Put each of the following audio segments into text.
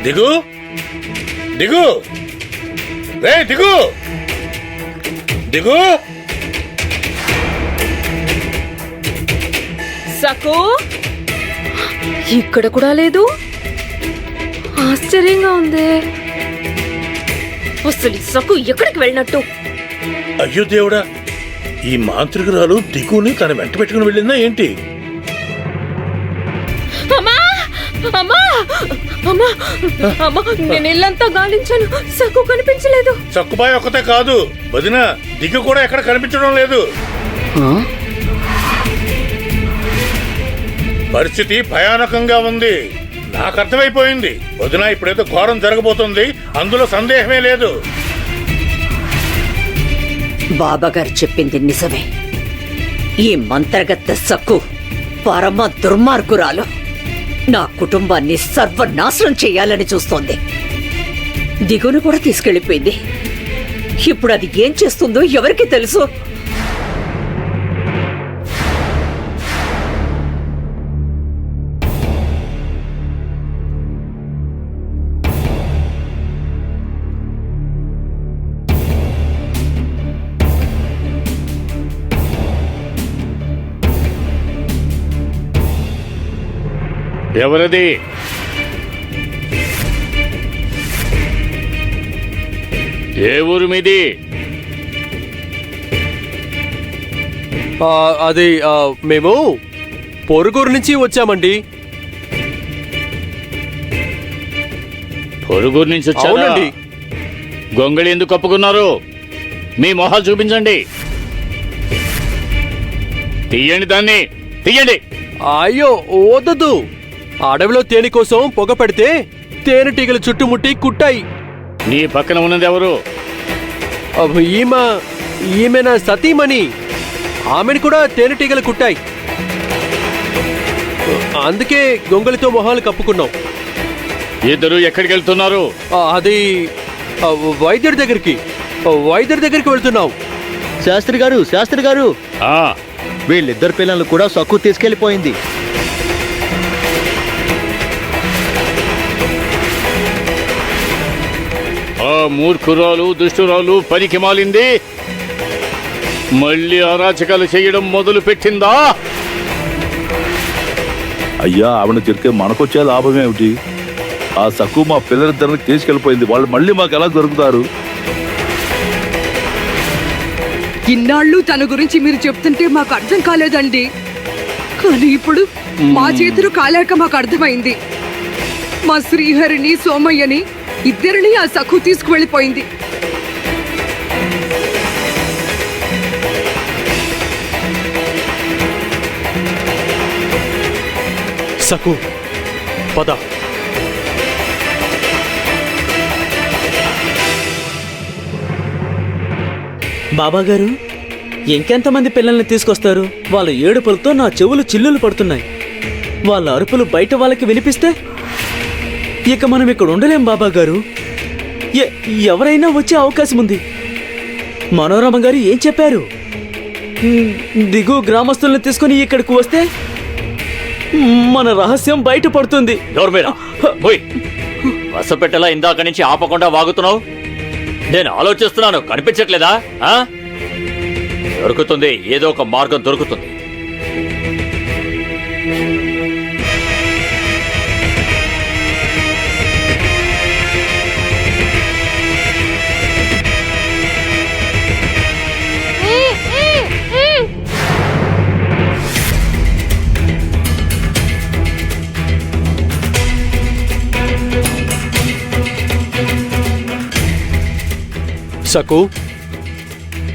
దిగు దిగు రే దిగు దిగు. సకు ఇక్కడ కూడా లేదు. ఆశ్చర్యంగా ఉంది. అసలు సకు ఎక్కడికి వెళ్ళినట్టు? అయ్యో దేవుడా, ఈ మాంత్రికురాలు దిగుని తన వెంట పెట్టుకుని వెళ్ళిందా ఏంటి? అమ్మా అమ్మా అమ్మా అమ్మా, నేను ఇల్లంతా గాలించాను, సక్కు కనిపించలేదు. సక్కుబాయ్ ఒక్కతే కాదు వదిన, దిగు కూడా ఎక్కడ కనిపించడం లేదు. పరిస్థితి భయానకంగా ఉంది. నాకు అర్థమైపోయింది వదిన, ఇప్పుడేదో ఘోరం జరగబోతుంది, అందులో సందేహమే లేదు. బాబాగారు చెప్పింది నిజమే. ఈ మంత్రగత్తె సక్కు పరమ దుర్మార్గురాలు. నా కుటుంబాన్ని సర్వనాశనం చేయాలని చూస్తోంది. దిగును కూడా తీసుకెళ్లిపోయింది. ఇప్పుడు అది ఏం చేస్తుందో ఎవరికి తెలుసు? ఎవరది? ఏ ఊరు మీది? అది మేము పొరుగురు నుంచి వచ్చామండి. పొరుగురు నుంచి వచ్చారా? అవునండి. గొంగళి ఎందుకు కప్పుకున్నారు? మీ మొహాలు చూపించండి. తీయండి, దాన్ని తీయండి. అయ్యో వద్దు. అడవిలో తేనె కోసం పొగ పెడితే తేనెటీగలు చుట్టుముట్టి కుట్టాయి. నీ పక్కన ఉన్నది ఎవరు? ఈమె నా సతీమణి. ఆమెను కూడా తేనెటీగలు కుట్టాయి. అందుకే గొంగళితో మొహాలు కప్పుకున్నాం. ఇద్దరు ఎక్కడికి వెళ్తున్నారు? అది వైద్యుడి దగ్గరికి వెళ్తున్నాం. శాస్త్రి గారు ఆ, వీళ్ళిద్దరు పిల్లలు కూడా సక్కు తీసుకెళ్లిపోయింది. ఆ మూర్ఖురాలు, దుష్టురాలు, పనికి మాలింది మళ్ళీ అరాచకాలు చేయడం మొదలు పెట్టిందా? అయ్యా, ఆవిడ తిరిగే మనకొచ్చే లాభం ఏమిటి? ఆ సక్కు మా పిల్లలిద్దరిని తీసుకెళ్లిపోయింది. వాళ్ళు మళ్ళీ మాకు ఎలా దొరుకుతారు? ఇన్నాళ్ళు తన గురించి మీరు చెప్తుంటే మాకు అర్థం కాలేదండి. కానీ ఇప్పుడు మా చేతులు కాలేక మాకు అర్థమైంది. మా శ్రీహరిని, సోమయ్యని ఇద్దరిని ఆ సక్కు తీసుకువెళ్ళిపోయింది. సకు పద. బాబాగారు, ఇంకెంతమంది పిల్లల్ని తీసుకొస్తారు? వాళ్ళ ఏడుపులతో నా చెవులు చిల్లులు పడుతున్నాయి. వాళ్ళ అరుపులు బయట వాళ్ళకి వినిపిస్తే ఇక మనం ఇక్కడ ఉండలేం బాబాగారు. ఎవరైనా వచ్చే అవకాశం ఉంది. మనోరమ గారు ఏం చెప్పారు? దిగు గ్రామస్తుల్ని తీసుకుని ఇక్కడికి వస్తే మన రహస్యం బయటపడుతుంది. వసపెట్టెలా ఇందాక నుంచి ఆపకుండా వాగుతున్నావు? నేను ఆలోచిస్తున్నాను, కనిపించట్లేదా? దొరుకుతుంది, ఏదో ఒక మార్గం దొరుకుతుంది. సకు,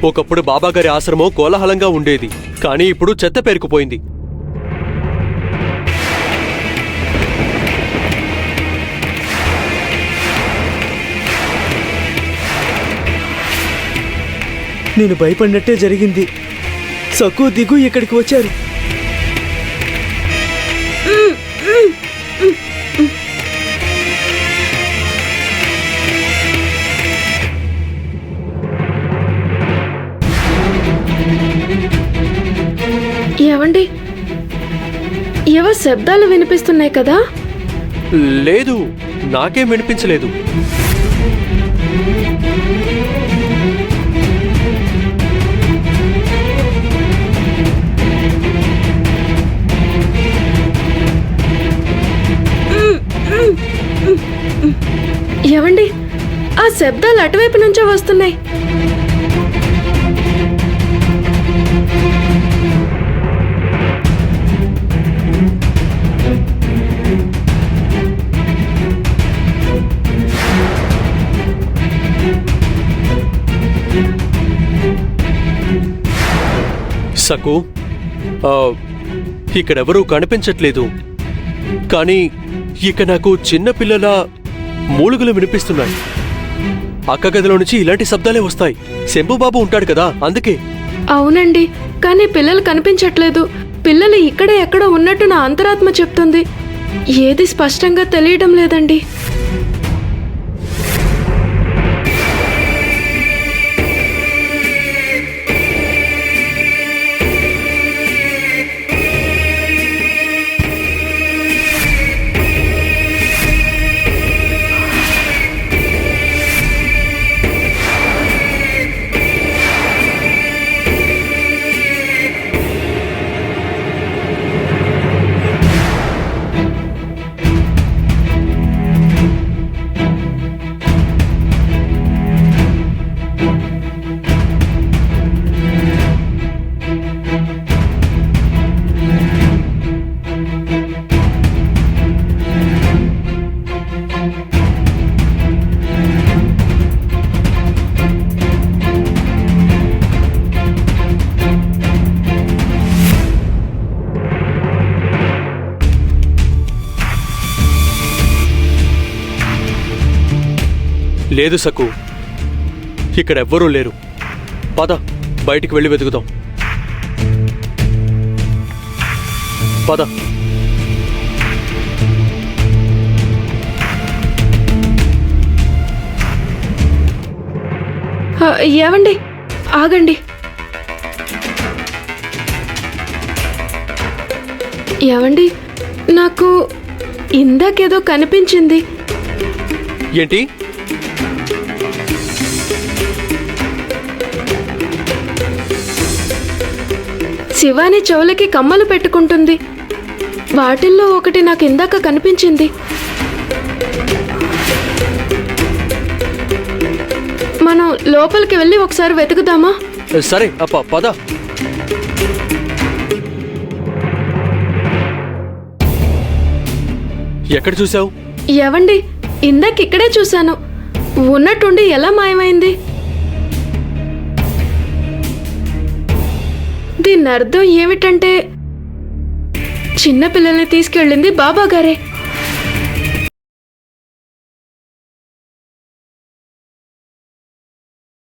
ఒకప్పుడు బాబాగారి ఆశ్రమం కోలాహలంగా ఉండేది. కానీ ఇప్పుడు చెత్త పేరుకుపోయింది. నేను భయపడినట్టే జరిగింది. సక్కు, దిగు ఇక్కడికి వచ్చారు. ఏవండి, ఏవో శబ్దాలు వినిపిస్తున్నాయి కదా? లేదు, నాకేం వినిపించలేదు. ఏవండి ఆ శబ్దాలు అటువైపు నుంచే వస్తున్నాయి. సకు, ఇక్కడెవరూ కనిపించట్లేదు, కానీ ఇక నాకు చిన్న పిల్లల మూలుగులు వినిపిస్తున్నాయి. అక్క గదిలో నుంచి ఇలాంటి శబ్దాలే వస్తాయి. శంభుబాబు ఉంటాడు కదా, అందుకే. అవునండి, కానీ పిల్లలు కనిపించట్లేదు. పిల్లలు ఇక్కడే ఎక్కడో ఉన్నట్టు నా అంతరాత్మ చెప్తుంది. ఏది స్పష్టంగా తెలియడం లేదండి. లేదు సకు, ఇక్కడెవ్వరూ లేరు. పద, బయటికి వెళ్ళి వెతుకుదాం. పద. ఏవండి, ఆగండి. ఏవండి, నాకు ఇందాకేదో కనిపించింది. ఏంటి? శివాని చెవులకి కమ్మలు పెట్టుకుంటుంది. వాటిల్లో ఒకటి నాకు ఇందాక కనిపించింది. మనం లోపలికి వెళ్ళి ఒకసారి వెతుకుదామా? సరే అప్ప, పద. ఎక్కడ చూసావు? ఏవండి, ఇందాకిక్కడే చూశాను. ఉన్నట్టుండి ఎలా మాయమైంది? దీని అర్థం ఏమిటంటే చిన్న పిల్లల్ని తీసుకెళ్ళింది బాబా గారే.